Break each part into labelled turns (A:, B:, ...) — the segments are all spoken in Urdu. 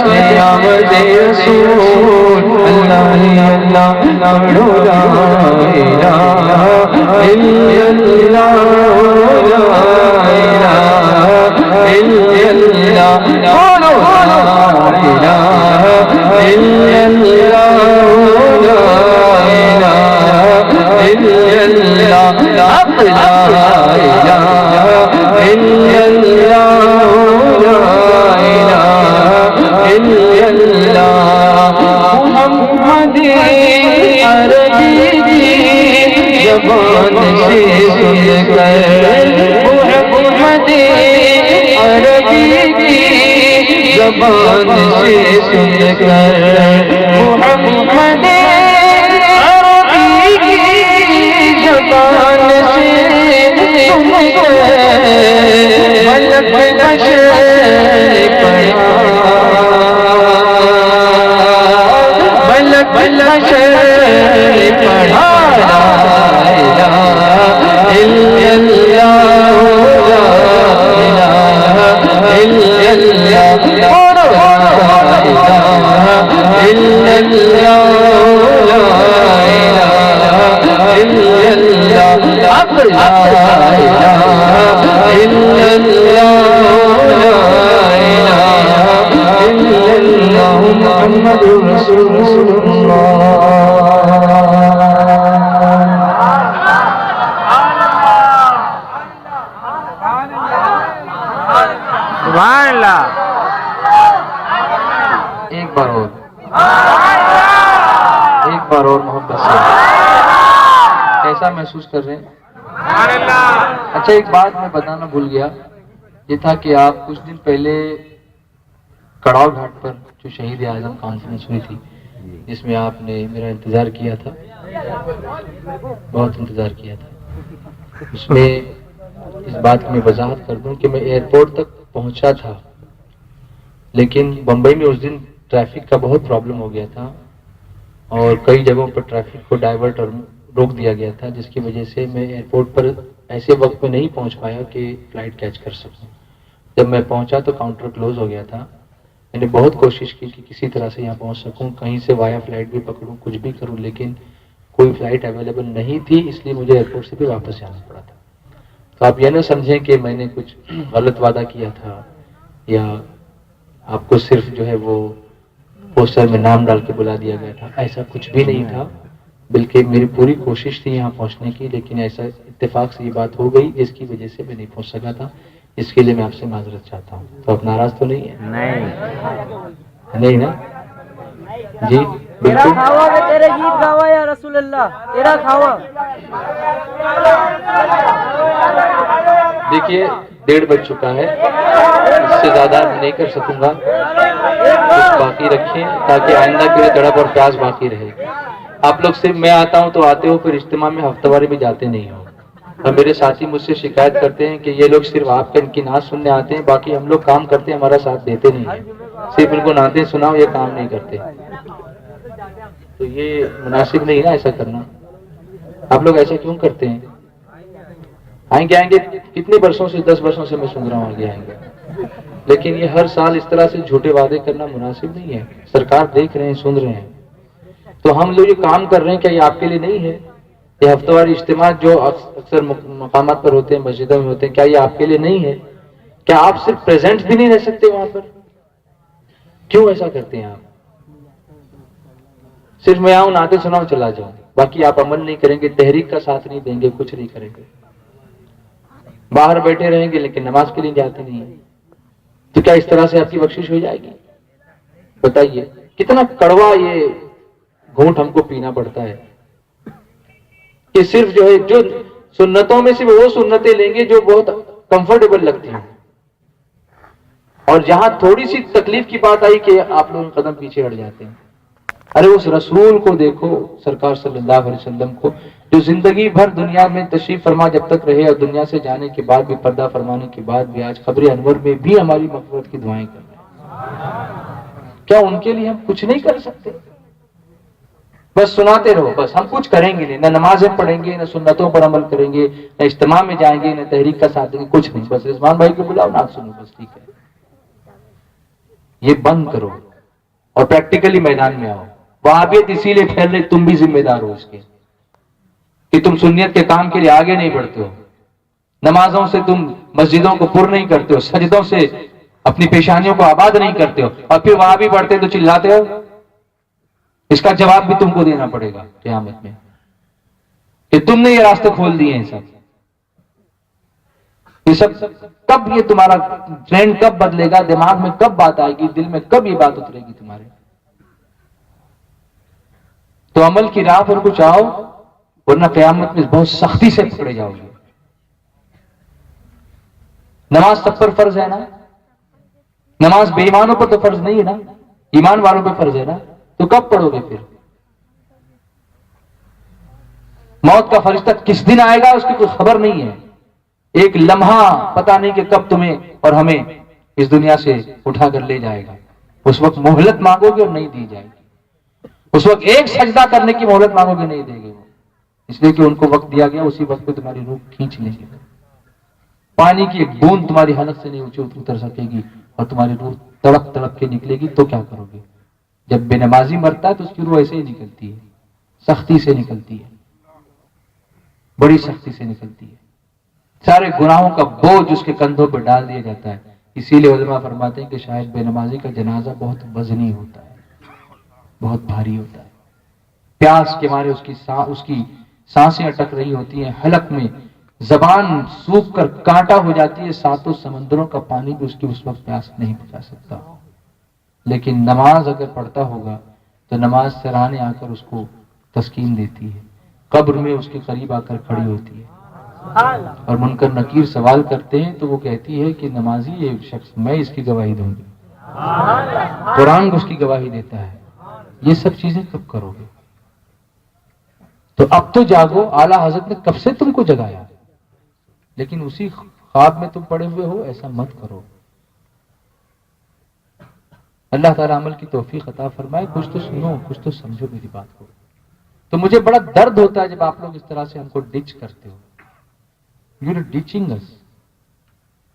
A: آمد رسول اللہ اللہ پڑھو لا الہ الا اللہ لا الہ الا اللہ پڑھو لا الہ الا اللہ لا الہ الا اللہ حق لا الہ الا اللہ لا الہ الا اللہ محمد عربی کی زبان سے سن کر محمد عربی کی زبان سے سن کر محمد عربی کی زبان سے سن کر ملک بشر پڑھا ملک بشر پڑھا لا الہ الا اللہ لا الہ الا اللہ لا الہ الا اللہ لا الہ الا اللہ اب لا الہ الا اللہ لا الہ الا اللہ محمد رسول اللہ
B: سبحان اللہ.
A: ایک بار اور محبت سے کیسا محسوس کر رہے ہیں؟ اچھا ایک بات میں بتانا بھول گیا، یہ تھا کہ آپ کچھ دن پہلے کڑاؤ گھاٹ پر جو شہید اعظم کانفرنس ہوئی تھی جس میں آپ نے میرا انتظار کیا تھا، بہت انتظار کیا تھا، اس میں اس بات کی میں وضاحت کر دوں کہ میں ایئرپورٹ تک پہنچا تھا لیکن بمبئی میں اس دن ٹریفک کا بہت پرابلم ہو گیا تھا اور کئی جگہوں پر ٹریفک کو ڈائیورٹ اور روک دیا گیا تھا، جس کی وجہ سے میں ایئرپورٹ پر ایسے وقت میں نہیں پہنچ پایا کہ فلائٹ کیچ کر سکوں. جب میں پہنچا تو کاؤنٹر کلوز ہو گیا تھا. میں نے بہت کوشش کی کہ کسی طرح سے یہاں پہنچ سکوں، کہیں سے وایا فلائٹ بھی پکڑوں، کچھ بھی کروں، لیکن کوئی فلائٹ اویلیبل نہیں تھی، اس لیے مجھے ایئرپورٹ سے بھی واپس جانا پڑا تھا. تو آپ یہ نہ سمجھیں کہ میں نے کچھ غلط وعدہ کیا تھا یا آپ کو صرف جو ہے وہ پوسٹر میں نام ڈال کے بلا دیا گیا تھا، ایسا کچھ بھی نہیں تھا، بلکہ میری پوری کوشش تھی یہاں پہنچنے کی، لیکن ایسا اتفاق سے یہ بات ہو گئی جس کی وجہ سے میں نہیں پہنچ سکا تھا. اس کے لیے میں آپ سے معذرت چاہتا ہوں. تو آپ ناراض تو نہیں ہیں؟ نہیں نا جی بالکل.
B: تیرے گیت گاوا یا رسول اللہ تیرا کھاوا.
A: دیکھیے 1:30 بج چکا ہے، اس سے زیادہ نہیں کر سکوں گا، کچھ باقی رکھیں تاکہ آئندہ کے لیے تڑپ اور پیاس باقی رہے. آپ لوگ صرف میں آتا ہوں تو آتے ہو، پھر اجتماع میں ہفتہ واری بھی جاتے نہیں ہو، اور میرے ساتھی مجھ سے شکایت کرتے ہیں کہ یہ لوگ صرف آپ کا ان کی نعت سننے آتے ہیں، باقی ہم لوگ کام کرتے ہیں ہمارا ساتھ دیتے نہیں ہیں، صرف ان کو نعتیں سناؤ یہ کام نہیں کرتے. تو یہ مناسب نہیں نا ایسا کرنا. آپ لوگ ایسا کیوں کرتے ہیں؟ آئیں گے کتنے برسوں سے، 10 برسوں سے میں سن رہا ہوں آگے آئیں گے، لیکن یہ ہر سال اس طرح سے جھوٹے وعدے کرنا مناسب نہیں ہے. سرکار دیکھ رہے ہیں، سن رہے ہیں، تو ہم لوگ یہ کام کر رہے ہیں، کیا یہ آپ کے لیے نہیں ہے؟ یہ ہفتہ واری اجتماع جو اکثر مقامات پر ہوتے ہیں، مسجدوں میں ہوتے ہیں، کیا یہ آپ کے لیے نہیں ہے؟ کیا آپ صرف پریزنٹ بھی نہیں رہ سکتے وہاں پر؟ کیوں ایسا کرتے ہیں آپ؟ صرف میں آؤں نعتیں سناؤں چلا جاؤں، باقی آپ عمل نہیں کریں گے، تحریک کا ساتھ نہیں دیں گے، کچھ نہیں کریں گے، باہر بیٹھے رہیں گے لیکن نماز کے لیے جاتے نہیں ہیں. تو کیا اس طرح سے آپ کی بخشش ہو جائے گی؟ بتائیے کتنا کڑوا یہ گھونٹ ہم کو پینا پڑتا ہے کہ صرف جو ہے جو سنتوں میں صرف وہ سنتیں لیں گے جو بہت کمفرٹیبل لگتی ہیں، اور جہاں تھوڑی سی تکلیف کی بات آئی کہ آپ لوگ قدم پیچھے ہٹ جاتے ہیں. ارے اس رسول کو دیکھو، سرکار صلی اللہ علیہ وسلم کو، جو زندگی بھر دنیا میں تشریف فرما جب تک رہے اور دنیا سے جانے کے بعد بھی، پردہ فرمانے کے بعد بھی، آج قبر انور میں بھی ہماری مغفرت کی دعائیں کر رہے ہیں. کیا ان کے لیے ہم کچھ نہیں کر سکتے؟ بس سناتے رہو، بس ہم کچھ کریں گے نہیں، نہ نمازیں پڑھیں گے، نہ سنتوں پر عمل کریں گے، نہ اجتماع میں جائیں گے، نہ تحریک کا ساتھ دیں گے، کچھ نہیں. بس رضوان بھائی کو بلاؤ، نعت سنو، بس ٹھیک ہے. یہ بند کرو. اور پریکٹیکلی میدان میں آؤ. وہابیت اسی لیے پھیل رہی, تم بھی ذمہ دار ہو اس کے کہ تم سنیت کے کام کے لیے آگے نہیں بڑھتے ہو, نمازوں سے تم مسجدوں کو پر نہیں کرتے ہو, سجدوں سے اپنی پیشانیوں کو آباد نہیں کرتے ہو, اور پھر وہاں بھی بڑھتے تو چلاتے ہو. اس کا جواب بھی تم کو دینا پڑے گا قیامت میں کہ تم نے یہ راستے کھول دیے ہیں. یہ سب کب, یہ تمہارا ٹرینڈ کب بدلے گا, دماغ میں کب بات آئے گی, دل میں کب یہ بات اترے گی تمہارے. تو عمل کی راہ پر کچھ آؤ, ورنہ قیامت میں بہت سختی سے پکڑے جاؤ گے. نماز سب پر فرض ہے نا, نماز بے ایمانوں پر تو فرض نہیں ہے نا, ایمان والوں پہ فرض ہے نا, تو کب پڑھو گے پھر؟ موت کا فرشتہ کس دن آئے گا اس کی کوئی خبر نہیں ہے. ایک لمحہ پتا نہیں کہ کب تمہیں اور ہمیں اس دنیا سے اٹھا کر لے جائے گا. اس وقت مہلت مانگو گے اور نہیں دی جائے گی. اس وقت ایک سجدہ کرنے کی مہلت مانگو گے, نہیں دے گے وہ, اس لیے کہ ان کو وقت دیا گیا, اسی وقت پہ تمہاری روح کھینچ لیں گے. پانی کی ایک بوند تمہاری حلق سے نہیں اتر سکے گی اور تمہاری روح تڑپ تڑپ کے نکلے گی. تو کیا کرو گے؟ جب بے نمازی مرتا ہے تو اس کی روح ایسے ہی نکلتی ہے, سختی سے نکلتی ہے, بڑی سختی سے نکلتی ہے. سارے گناہوں کا بوجھ اس کے کندھوں پہ ڈال دیا جاتا ہے. اسی لیے علماء فرماتے ہیں کہ شاید بے نمازی کا جنازہ بہت وزنی ہوتا ہے, بہت بھاری ہوتا ہے. پیاس کے مارے اس کی سانسیں اٹک رہی ہوتی ہیں, حلق میں زبان سوکھ کر کانٹا ہو جاتی ہے, ساتوں سمندروں کا پانی بھی اس کی اس وقت پیاس نہیں بجھا سکتا. لیکن نماز اگر پڑھتا ہوگا تو نماز سرانے آ کر اس کو تسکین دیتی ہے, قبر میں اس کے قریب آ کر کھڑی ہوتی ہے. اور منکر نکیر سوال کرتے ہیں تو وہ کہتی ہے کہ نمازی ایک شخص, میں اس کی گواہی دوں گی, قرآن اس کی گواہی دیتا ہے. یہ سب چیزیں کب کرو گے؟ تو اب تو جاگو. اعلیٰ حضرت نے کب سے تم کو جگایا, لیکن اسی خواب میں تم پڑے ہوئے ہو. ایسا مت کرو. اللہ تعالیٰ عمل کی توفیق عطا فرمائے. کچھ تو سنو, کچھ تو سمجھو میری بات کو. تو مجھے بڑا درد ہوتا ہے جب آپ لوگ اس طرح سے ہم کو ڈچ کرتے ہو. یو آر ڈچنگ اس.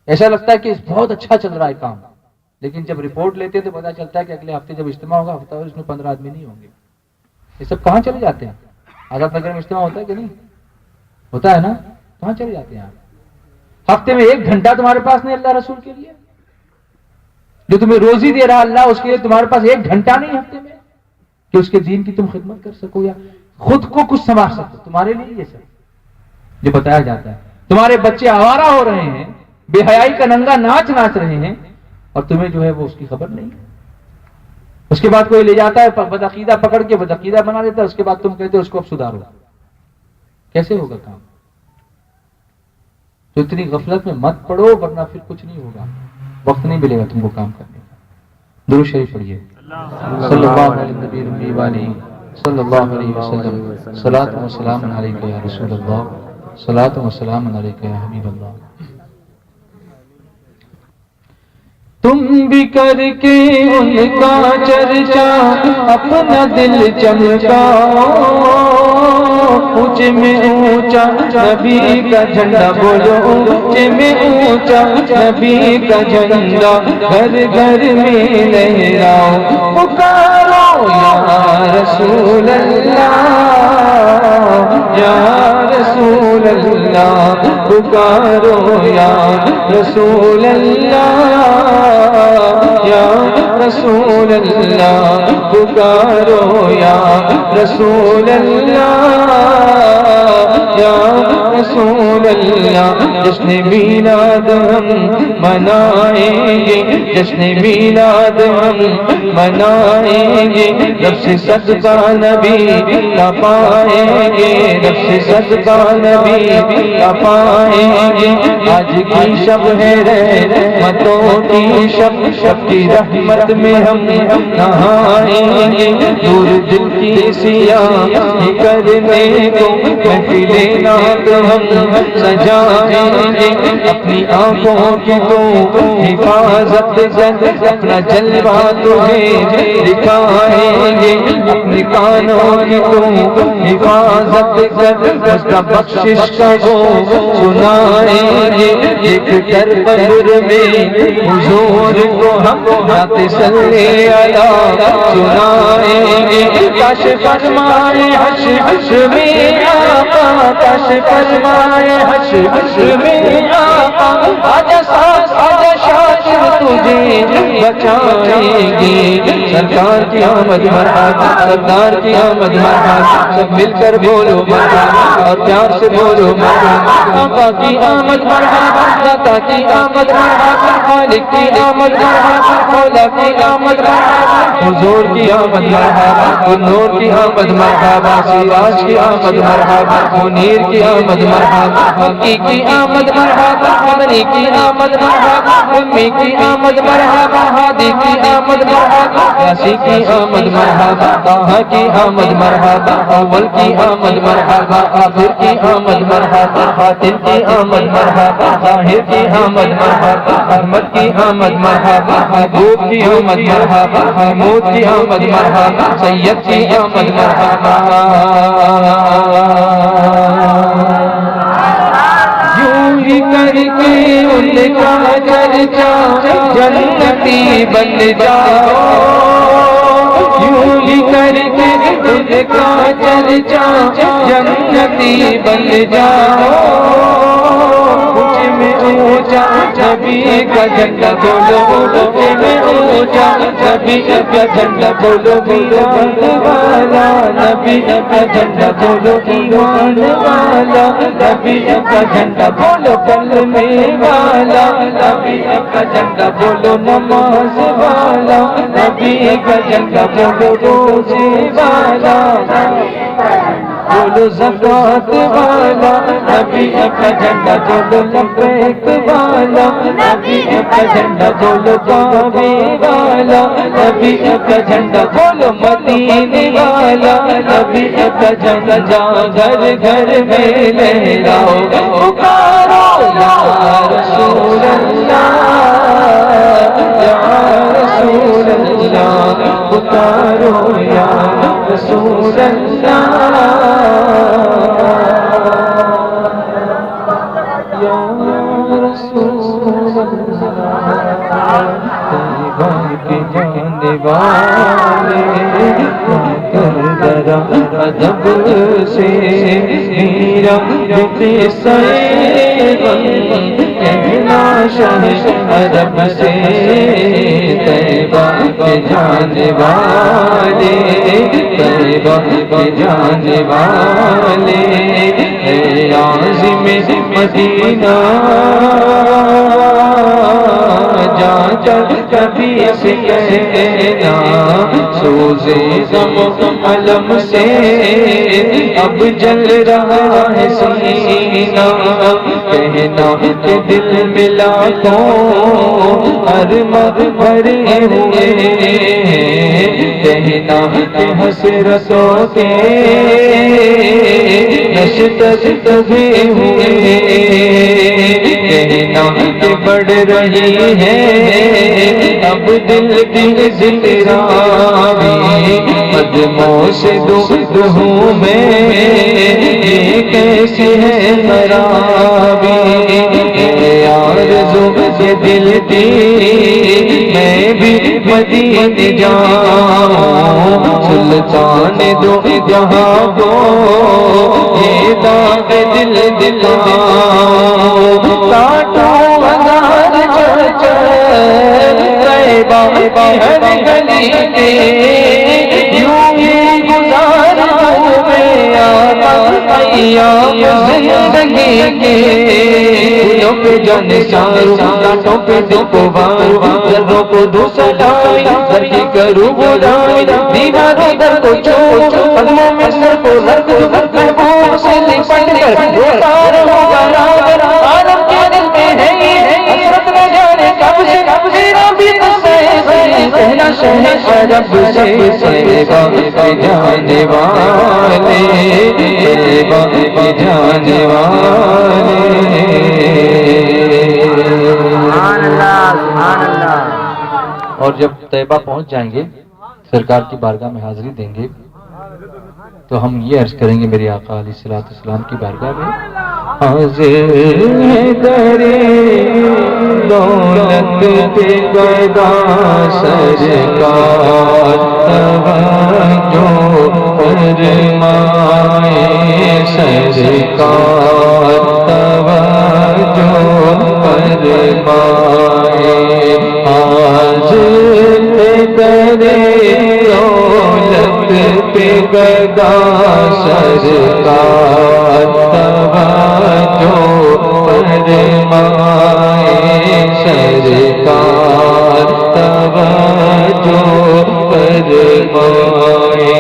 A: ایسا لگتا ہے کہ بہت اچھا چل رہا ہے کام, لیکن جب رپورٹ لیتے ہیں تو پتا چلتا ہے کہ اگلے ہفتے جب اجتماع ہوگا, ہفتہ اس میں 15 آدمی نہیں ہوں گے. یہ سب کہاں چلے جاتے ہیں؟ آزاد نگر میں اجتماع ہوتا ہے کہ نہیں ہوتا ہے نا؟ کہاں چلے جاتے ہیں آپ؟ ہفتے میں 1 گھنٹہ تمہارے پاس نہیں اللہ رسول کے لیے؟ جو تمہیں روزی دے رہا اللہ, اس کے لیے تمہارے پاس 1 گھنٹہ نہیں ہفتے میں کہ اس کے دین کی تم خدمت کر سکو یا خود کو کچھ سنبھال سکو. تمہارے لیے یہ سب جو بتایا جاتا ہے. تمہارے بچے آوارہ ہو رہے ہیں, بے حیائی کا ننگا ناچ رہے ہیں, اور تمہیں جو ہے وہ اس کی خبر نہیں. اس کے بعد کوئی لے جاتا ہے بدعقیدہ پکڑ کے بدعقیدہ بنا دیتا ہے, اس کے بعد تم کہتے ہو اس کو اب سدھارو. کیسے ہوگا کام؟ تو اتنی غفلت میں مت پڑو, ورنہ پھر کچھ نہیں ہوگا, وقت نہیں ملے گا تم کو کام کرنے کا. درود شریف پڑھیے. صلی اللہ علیہ نبی ربی والی صلی اللہ علیہ وسلم. صلاۃ و سلام علیک یا رسول اللہ, صلاۃ و سلام علیک یا حبیب اللہ. تم بھی کر کے ان کا چرچا اپنا دل چمکاؤ, اونچ میں اونچا نبی کا جھنڈا بولو, اونچ میں اونچا نبی کا جھنڈا گھر گھر میں لہراؤ. پکارو یا رسول اللہ, یا رسول اللہ, پکارو یا رسول اللہ, یا رسول اللہ, پکارو یا رسول اللہ, یا رسول اللہ. جشن میلاد ہم منائیں گے, جشن میلاد ہم منائیں گے, رب سے صدقہ نبی کا پائیں گے, رب سے صدقہ نبی کا پائیں گے. آج کی شب ہے رحمتوں کی شب, شب کی رحمت میں ہم نہائیں گے. دور دل کی سیاہی کرنے کو محفل نعت ہم سجائیں گے, اپنی آنکھوں کی تو حفاظت کر اپنا جلوہ تجھے دکھائیں گے، اپنے کانوں کی تو حفاظت کر اس کا بخشش کا وہ سنائیں گے، دیکھ کر قبر میں حضور کو ہم تسلی علی سنائیں گے، کاش فرمائے حشر میں آقا، کاش فرمائے حشر میں آقا، آجا ساتھ آجا شاکر تجھے بچائیں گے، سرکار کی آمد مرحبا، سرکار کی آمد مرحبا، سب مل کر بولو مرحبا اور پیار سے بولو مرحبا، آقا کی آمد مرحبا، داتا کی آمد مرحبا، خالق کی آمد مرحبا، مولا کی آمد مرحبا، حضور کی آمد مرحبا، نور کی آمد مرحبا، سراج کی آمد مرحبا، منیر کی آمد مرحبا، حقی کی آمد مرحبا، امنی کی آمد مرحبا، امی کی آمد مرحبا، ہادی کی آمد مرحبا، یاسی کی آمد مرحبا، طه کی آمد مرحبا، اول کی آمد مرحبا، آخر کی آمد مرحبا، باطن کی آمد مرحبا، ظاہر کی آمد مرحبا، احمد کی آمد مرحبا، محبوب کی آمد مرحبا، محمود کی آمد مرحبا، سید کی آمد مرحبا، یوں ہی کر کے ان کا چرچا جنتی بن جاؤ، یوں ہی کر کے ان کا چرچا جنتی بن جاؤ، مجھ میں اونچا نبی کا جھنڈا بولو، مجھ میں اونچا نبی کا جھنڈا بولو، ایمان والا نبی کا جھنڈا بولو، ایمان والا نبی کا جھنڈا بولو، کلمے والا نبی کا جھنڈا بولو، نماز والا نبی کا جھنڈا بولو، روزے والا بولو، زکات والا نبی کا جھنڈا بولو، لبیک والا نبی کا جھنڈا بولو، کعبے والا نبی کا جھنڈا بولو، مدینے والا نبی کا جھنڈا، جا گھر گھر میں لہراؤ، پکارو یا رسول اللہ، یا رسول اللہ، پکارو یا رسول اللہ، یا رسول اللہ، طیبہ کے جانے والے کر ذرا ادب سے میرا قصہ کہنا شاہ عرب سے، طیبہ کے جانے والے، طیبہ کے جانے والے، اے عازم مدینہ جا چل کبھی سے کہنا، سوزے غم علم سے اب جل رہا ہے سینہ، کہنا کہ دل ملا تو ارمان بھرے ہوئے، کہنا کہ حسرتوں کے نشتت ہوئے، کہنا کہ بڑھ رہی ہے اب دل کی زندگی، قدموں سے دور ہوں میں یہ کیسی ہے خرابی، آرزو یہ دل کی میں بھی مدینے جاؤں، سلطان دو جہاں کو یہ داغ دل دلاؤں، کاٹوں ہزار طیبہ ہر گلی کے، یوں ہی گزاروں میں آقا ایام زندگی کے، پھولوں پہ جانے ساروں، کانٹوں پہ دل کو واروں، ذروں کو دو سلائی، در کی کروں برائی، دیواروں در کو چھوڑ، قدموں میں سر کو رکھ دو، محبوب سے لپٹ کر وہ پار ہوگا راگر، عالم کے دل میں ہے یہ حسرت نہ جانے کب سے رابط سے، پہلا شہر عرب سے، طیبہ کے جانے والے، طیبہ کے جانے والے، سبحان اللہ، سبحان اللہ۔ اور جب طیبہ پہنچ جائیں گے سرکار کی بارگاہ میں حاضری دیں گے تو ہم یہ عرض کریں گے میرے آقا علیہ الصلوۃ والسلام کی بارگاہ میں حاضر درے دولت پہ گدا سرکار توجہ فرمائے سرکار توجہ فرمائے حاضر درے دولت پہ گدا سرکار توجہ فرمائے سرکار توجہ فرمائے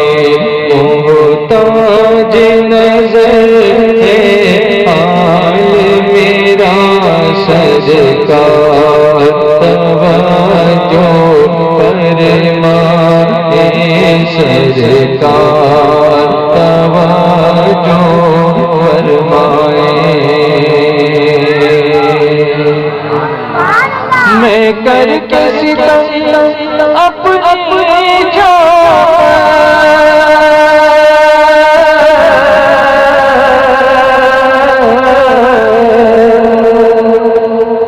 A: محتاج نظر ہے حال میرا سرکار توجہ فرمائے سرکار توجہ فرمائے میں کر کے ستم اپنی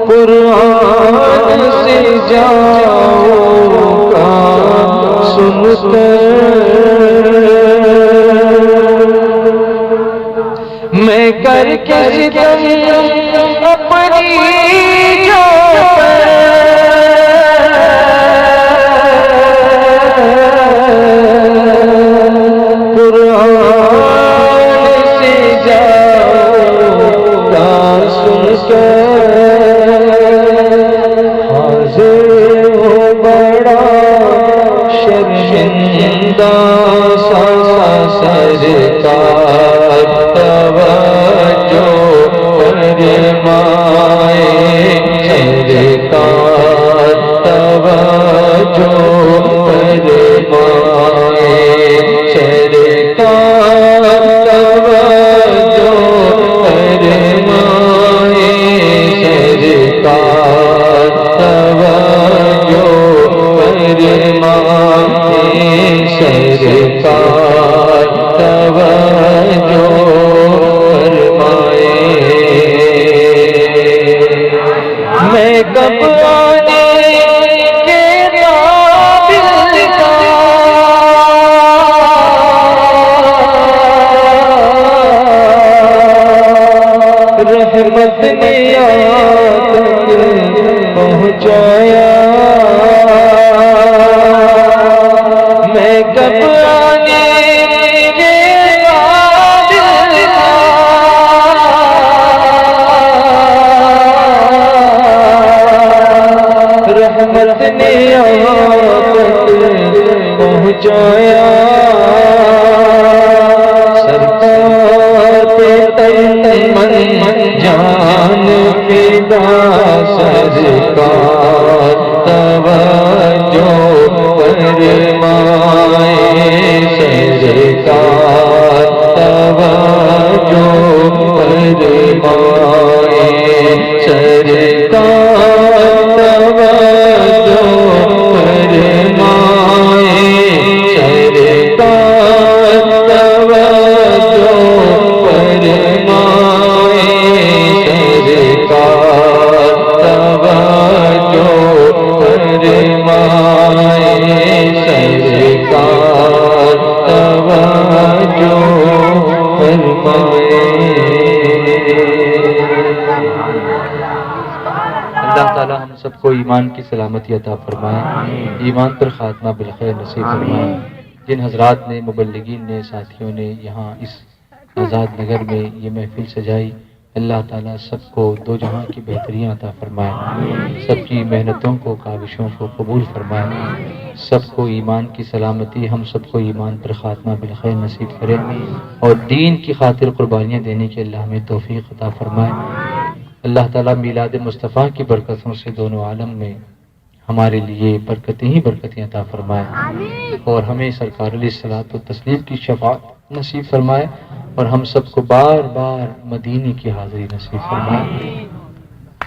A: قرآن سے جاؤں گا سن میں کر کے ستم اپنی سرکار توجہ فرمائے سرکار توجہ فرمائے سرکار توجہ فرمائے سرکار توجہ فرمائے سرکار توجہ فرمائے میں کب آنے کے قابل کا رحمت نے آپ تک پہنچایا میں کب آنے کے قابل تھا رحمت نے آپ تک پہنچایا سرکار پہ تن من جان فدا سرکار توجہ فرمائے سرکار توجہ فرمائے سرکار توجہ فرمائے سرکار توجہ فرمائے سرکار توجہ فرمائے سرکار توجہ فرمائے اللہ تعالی ہم سب کو ایمان کی سلامتی عطا فرمائے ایمان پر خاتمہ بالخیر نصیب فرمائے جن حضرات نے مبلغین نے ساتھیوں نے یہاں اس آزاد نگر میں یہ محفل سجائی اللہ تعالیٰ سب کو دو جہاں کی بہتریاں عطا فرمائے سب کی محنتوں کو کاوشوں کو قبول فرمائے سب کو ایمان کی سلامتی ہم سب کو ایمان پر خاتمہ بالخیر نصیب کرے اور دین کی خاطر قربانیاں دینے کے اللہ ہمیں توفیق عطا فرمائے اللہ تعالیٰ میلاد مصطفیٰ کی برکتوں سے دونوں عالم میں ہمارے لیے برکتیں ہی برکتیں عطا فرمائے اور ہمیں سرکار علیہ الصلوۃ والتسلیم کی شفاعت نصیب فرمائے اور ہم سب کو بار بار مدینے کی حاضری نصیب فرمائے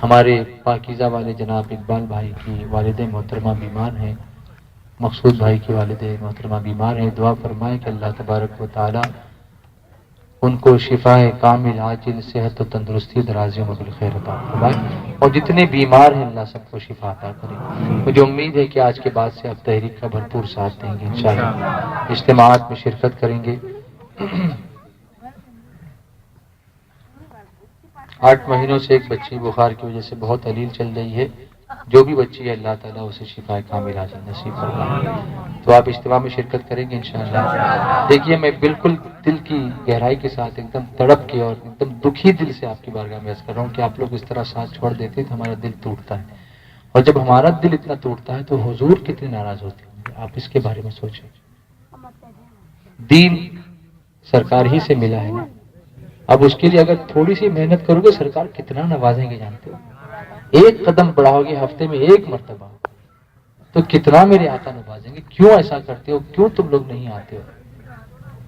A: ہمارے پاکیزہ والے جناب اقبال بھائی کی والد محترمہ بیمار ہیں، مقصود بھائی کی والد محترمہ بیمار ہیں، دعا فرمائیں کہ اللہ تبارک و تعالی ان کو شفا کامل عاجل صحت و تندرستی درازیوں میں بالخیر عطا فرمائے، اور جتنے بیمار ہیں اللہ سب کو شفا عطا کرے۔ مجھے امید ہے کہ آج کے بعد سے آپ تحریک کا بھرپور ساتھ دیں گے، انشاءاللہ اجتماعات میں شرکت کریں گے۔ 8 مہینوں سے ایک بچی بخار کی وجہ سے بہت علیل چل رہی ہے، جو بھی بچی ہے اللہ تعالیٰ اسے شفا کامل عاجل نصیب فرمائے۔ تو آپ اجتماع میں شرکت کریں گے انشاءاللہ۔ دیکھیے میں بالکل دل کی گہرائی کے ساتھ ایک دم تڑپ کے اور ایک دم دکھی دل سے آپ کی بارگاہ میں عرض کر رہا ہوں کہ آپ لوگ اس طرح ساتھ چھوڑ دیتے ہیں تو ہمارا دل ٹوٹتا ہے، اور جب ہمارا دل اتنا ٹوٹتا ہے تو حضور کتنے ناراض ہوتے ہوں گے، آپ اس کے بارے میں سوچیں۔ دین سرکار ہی سے ملا ہے نا، اب اس کے لیے اگر تھوڑی سی محنت کرو گے سرکار کتنا نوازیں گے جانتے ہو؟ ایک قدم بڑھاؤ گے ہفتے میں ایک مرتبہ تو کتنا میرے آقا نوازیں گے۔ کیوں ایسا کرتے ہو؟ کیوں تم لوگ نہیں آتے ہو؟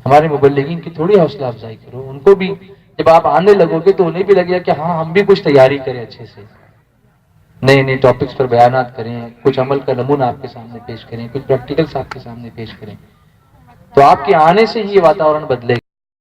A: ہمارے مبلغین کی تھوڑی حوصلہ افزائی کرو، ان کو بھی جب آپ آنے لگو گے تو انہیں بھی لگے گا کہ ہاں ہم بھی کچھ تیاری کریں، اچھے سے نئے نئے ٹاپکس پر بیانات کریں، کچھ عمل کا نمونہ آپ کے سامنے پیش کریں، کچھ پریکٹیکلس آپ کے سامنے پیش کریں، تو آپ کے آنے سے ہی یہ واتاورن بدلے گا۔